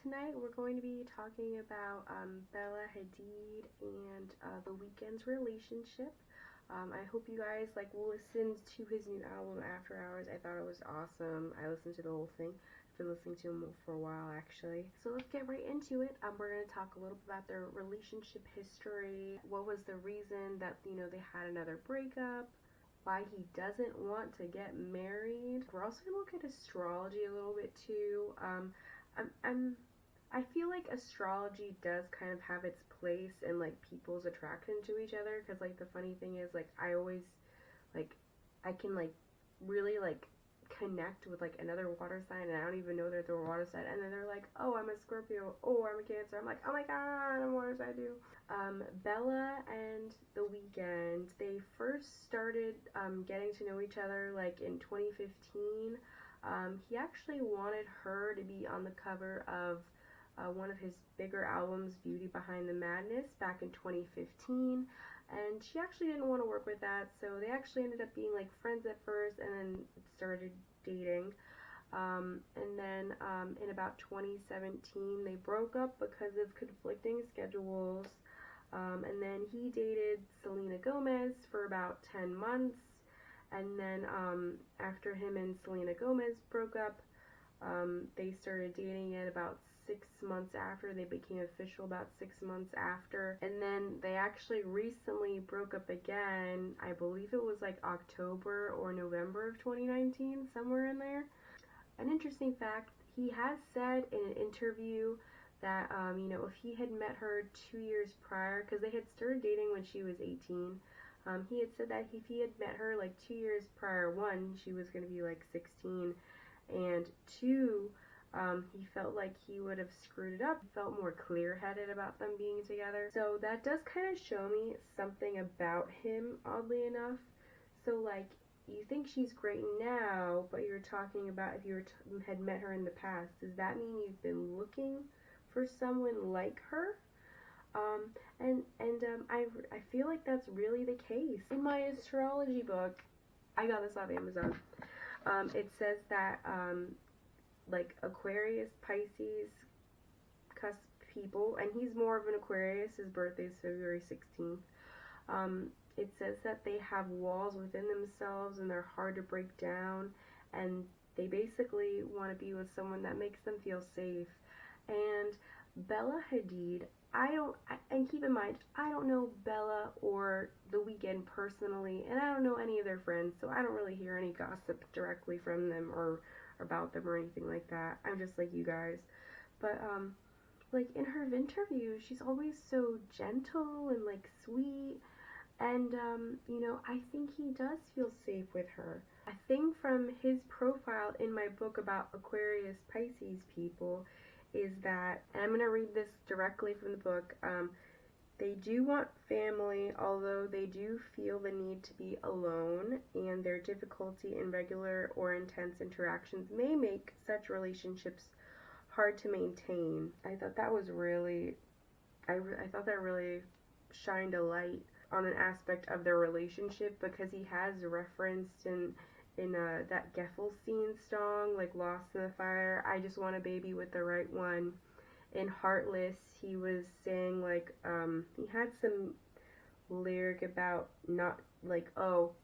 tonight we're going to be talking about Bella Hadid and The Weeknd's relationship. I hope you guys listened to his new album After Hours. I thought it was awesome. I listened to the whole thing. I've been listening to him for a while actually. So let's get right into it. We're going to talk a little bit about their relationship history. What was the reason that they had another breakup? Why he doesn't want to get married. We're also going to look at astrology a little bit too. I feel like astrology does kind of have its place in people's attraction to each other, because the funny thing is I always I can really connect with another water sign, and I don't even know that they're a water sign, and then they're like, oh, I'm a Scorpio, oh, I'm a Cancer. I'm like, oh my god, I'm a water sign too. Bella and The Weeknd, they first started getting to know each other in 2015. He actually wanted her to be on the cover of one of his bigger albums, Beauty Behind the Madness, back in 2015, and she actually didn't want to work with that, so they actually ended up being friends at first, and then started dating. And then in about 2017 they broke up because of conflicting schedules, and then he dated Selena Gomez for about 10 months, and then after him and Selena Gomez broke up, they started dating at about 6 months after. They became official about 6 months after, and then they actually recently broke up again. I believe it was October or November of 2019, somewhere in there. An interesting fact, he has said in an interview that if he had met her 2 years prior, because they had started dating when she was 18, he had said that if he had met her 2 years prior, one, she was going to be 16, and two, he felt like he would have screwed it up. He felt more clear-headed about them being together. So that does kind of show me something about him, oddly enough. So you think she's great now, but you're talking about if you had met her in the past. Does that mean you've been looking for someone like her? I feel like that's really the case. In my astrology book, I got this off Amazon, it says that Aquarius, Pisces, CUSP people, and he's more of an Aquarius, his birthday is February 16th, it says that they have walls within themselves and they're hard to break down, and they basically want to be with someone that makes them feel safe. And Bella Hadid, and keep in mind, I don't know Bella or The Weeknd personally, and I don't know any of their friends, so I don't really hear any gossip directly from them or about them or anything like that. I'm just like you guys. But in her interview, she's always so gentle and sweet, and I think he does feel safe with her. A thing from his profile in my book about Aquarius Pisces people is that, and I'm going to read this directly from the book, they do want family, although they do feel the need to be alone, and their difficulty in regular or intense interactions may make such relationships hard to maintain. I thought that was really, I thought that really shined a light on an aspect of their relationship, because he has referenced in that Geffelstein song, Lost in the Fire, I just want a baby with the right one. In Heartless, he was saying he had some lyric about not oh,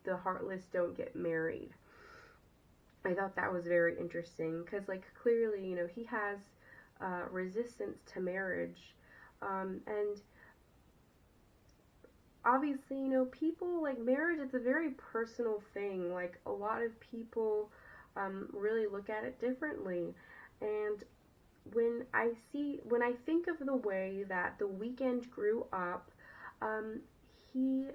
the heartless don't get married. I thought that was very interesting, because clearly he has resistance to marriage, and obviously people marriage, it's a very personal thing. A lot of people really look at it differently, and when I think of the way that The Weeknd grew up, he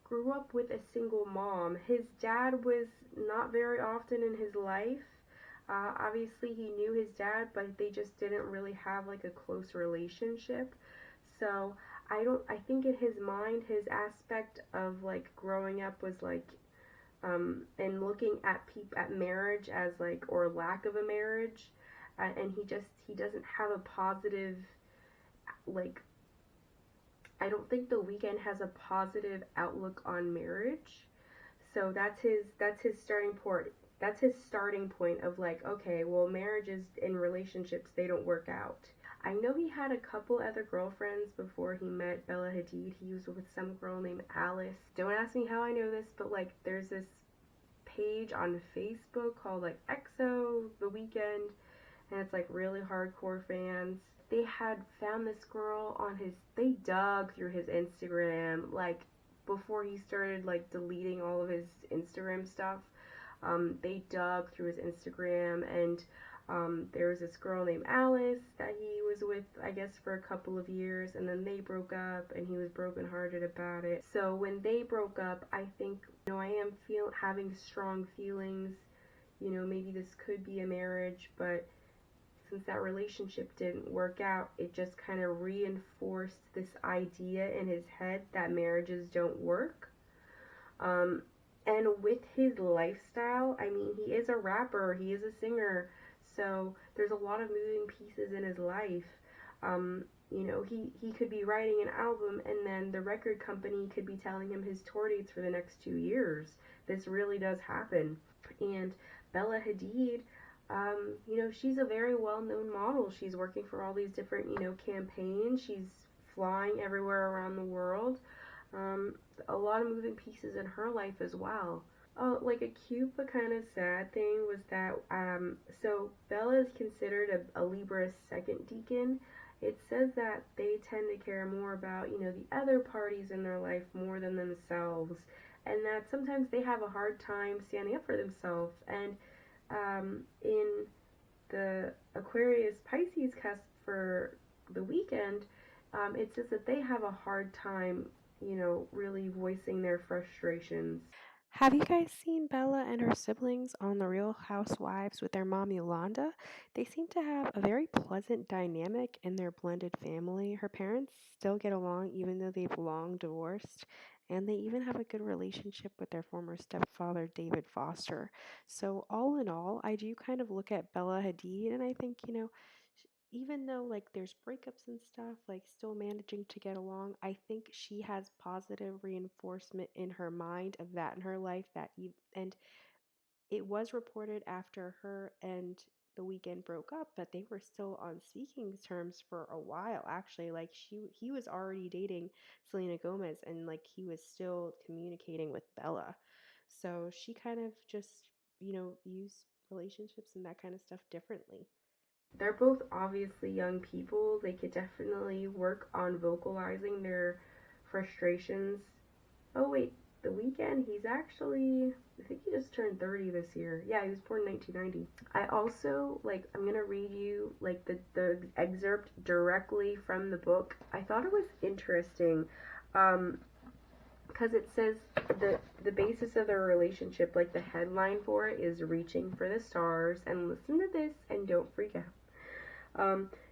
grew up with a single mom. His dad was not very often in his life. Obviously he knew his dad, but they just didn't really have a close relationship. So I think in his mind, his aspect of growing up was and looking at marriage as or lack of a marriage, and he doesn't have a positive, I don't think The Weeknd has a positive outlook on marriage. So that's his starting that's his starting point of like, okay, well, marriages and relationships, they don't work out. I know he had a couple other girlfriends before he met Bella Hadid. He was with some girl named Alice. Don't ask me how I know this, but like there's this page on Facebook called like EXO The Weeknd, and it's like really hardcore fans. They had found this girl on they dug through his Instagram like before he started like deleting all of his Instagram stuff. They dug through his Instagram, and there was this girl named Alice that he was with, I guess, for a couple of years, and then they broke up, and he was brokenhearted about it. So when they broke up, I think, I am having strong feelings, maybe this could be a marriage, but since that relationship didn't work out, it just kind of reinforced this idea in his head that marriages don't work. And with his lifestyle, I mean, he is a rapper, he is a singer, so there's a lot of moving pieces in his life. He could be writing an album, and then the record company could be telling him his tour dates for the next 2 years. This really does happen. And Bella Hadid, she's a very well-known model. She's working for all these different, campaigns. She's flying everywhere around the world. A lot of moving pieces in her life as well. Oh, like a cute but kind of sad thing was that, so Bella is considered a Libra second deacon. It says that they tend to care more about, the other parties in their life more than themselves, and that sometimes they have a hard time standing up for themselves. And in the Aquarius Pisces CUSP for the Weeknd, it says that they have a hard time, really voicing their frustrations. Have you guys seen Bella and her siblings on The Real Housewives with their mom Yolanda? They seem to have a very pleasant dynamic in their blended family. Her parents still get along even though they've long divorced, and they even have a good relationship with their former stepfather, David Foster. So, all in all, I do kind of look at Bella Hadid and I think, even though like there's breakups and stuff, like still managing to get along, I think she has positive reinforcement in her mind of that in her life and it was reported after her and the Weeknd broke up that they were still on speaking terms for a while actually. Like he was already dating Selena Gomez, and like he was still communicating with Bella. So she kind of just, views relationships and that kind of stuff differently. They're both obviously young people. They could definitely work on vocalizing their frustrations. Oh wait, the Weeknd, he's actually, I think he just turned 30 this year. Yeah, he was born in 1990. I also, I'm gonna read you, the excerpt directly from the book. I thought it was interesting, because it says the basis of their relationship, like the headline for it is "Reaching for the Stars," and listen to this and don't freak out.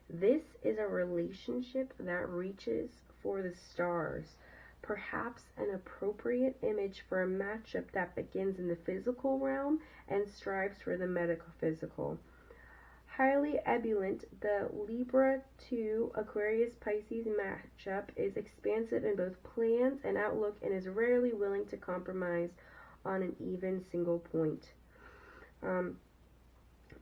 This is a relationship that reaches for the stars, perhaps an appropriate image for a matchup that begins in the physical realm and strives for the metaphysical. Highly ebullient, the Libra to Aquarius Pisces matchup is expansive in both plans and outlook and is rarely willing to compromise on an even single point.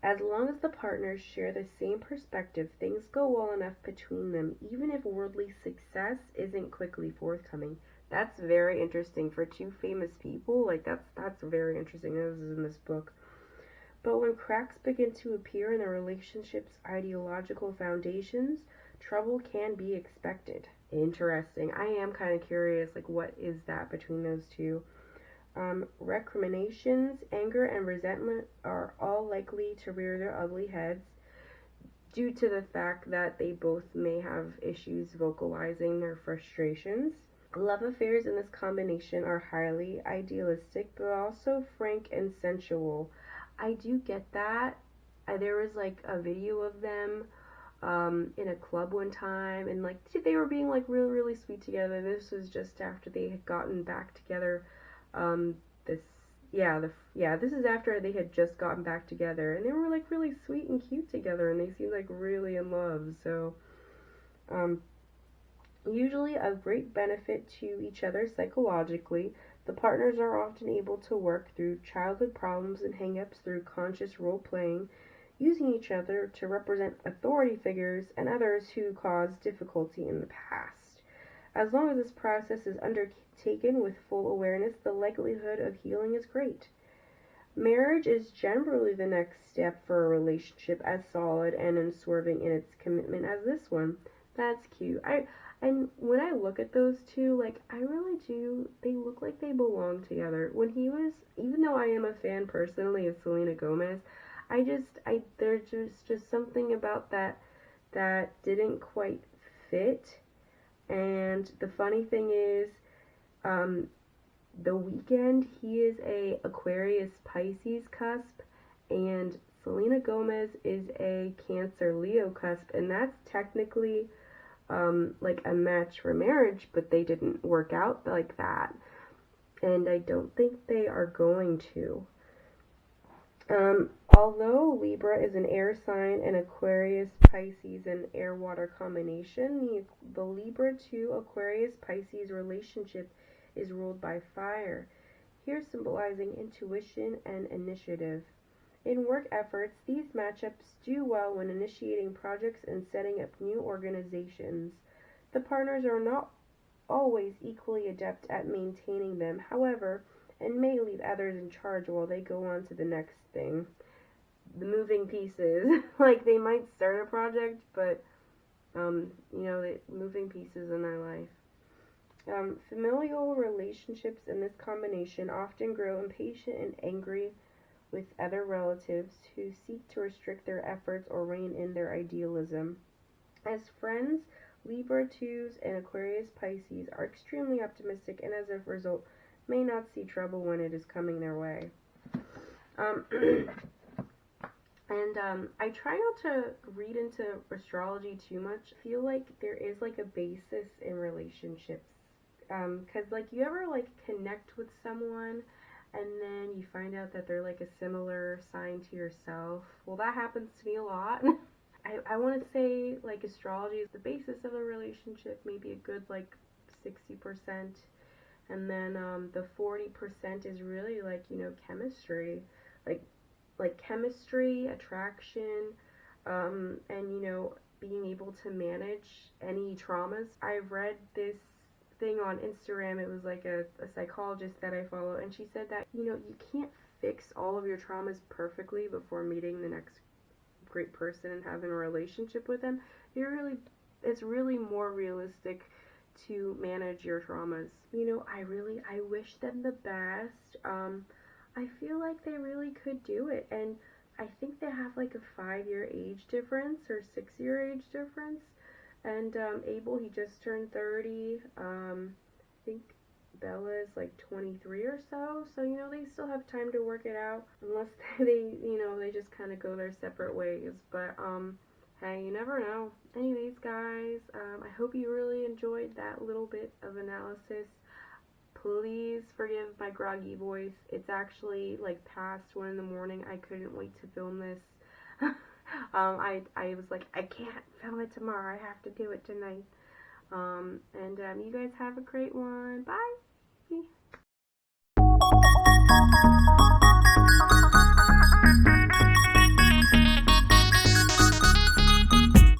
As long as the partners share the same perspective, things go well enough between them, even if worldly success isn't quickly forthcoming. That's very interesting for two famous people. That's very interesting. This is in this book. But when cracks begin to appear in the relationship's ideological foundations, trouble can be expected. Interesting. I am kind of curious, what is that between those two? Recriminations, anger, and resentment are all likely to rear their ugly heads due to the fact that they both may have issues vocalizing their frustrations. Love affairs in this combination are highly idealistic, but also frank and sensual. I do get that. There was a video of them in a club one time, and they were being really, really sweet together. This was just after they had gotten back together. This is after they had just gotten back together, and they were really sweet and cute together, and they seemed really in love. So usually of great benefit to each other psychologically. The partners are often able to work through childhood problems and hang-ups through conscious role-playing, using each other to represent authority figures and others who caused difficulty in the past. As long as this process is undertaken with full awareness, the likelihood of healing is great. Marriage is generally the next step for a relationship as solid and unswerving in its commitment as this one. That's cute. And when I look at those two, like I really do, they look like they belong together. When he was, even though I am a fan personally of Selena Gomez, there's just something about that didn't quite fit. And the funny thing is, The Weeknd, he is a Aquarius Pisces cusp, and Selena Gomez is a Cancer Leo cusp, and that's technically like a match for marriage, but they didn't work out like that, and I don't think they are going to. Although Libra is an air sign and Aquarius Pisces an air water combination, the Libra to Aquarius Pisces relationship is ruled by fire, here symbolizing intuition and initiative. In work efforts, these matchups do well when initiating projects and setting up new organizations. The partners are not always equally adept at maintaining them, however, and may leave others in charge while they go on to the next thing. The moving pieces. Like, they might start a project, but, the moving pieces in their life. Familial relationships in this combination often grow impatient and angry with other relatives who seek to restrict their efforts or rein in their idealism. As friends, Libra 2s and Aquarius Pisces are extremely optimistic and as a result may not see trouble when it is coming their way. I try not to read into astrology too much. I feel like there is like a basis in relationships. Cause like you ever like connect with someone and then you find out that they're like a similar sign to yourself. Well, that happens to me a lot. I want to say like astrology is the basis of a relationship, maybe a good like 60%. And then the 40% is really like, chemistry. Like chemistry, attraction, and, being able to manage any traumas. I read this thing on Instagram. It was like a psychologist that I follow, and she said that, you can't fix all of your traumas perfectly before meeting the next great person and having a relationship with them. It's really more realistic to manage your traumas. I wish them the best. I feel like they really could do it, and I think they have like a 5-year age difference or 6-year age difference. And Abel, he just turned 30. I think Bella is like 23 or so. So, they still have time to work it out, unless they just kind of go their separate ways. But hey, you never know. Anyways, guys, I hope you really enjoyed that little bit of analysis. Please forgive my groggy voice. It's actually like past 1 in the morning. I couldn't wait to film this. I was like, I can't film it tomorrow. I have to do it tonight. And you guys have a great one. Bye.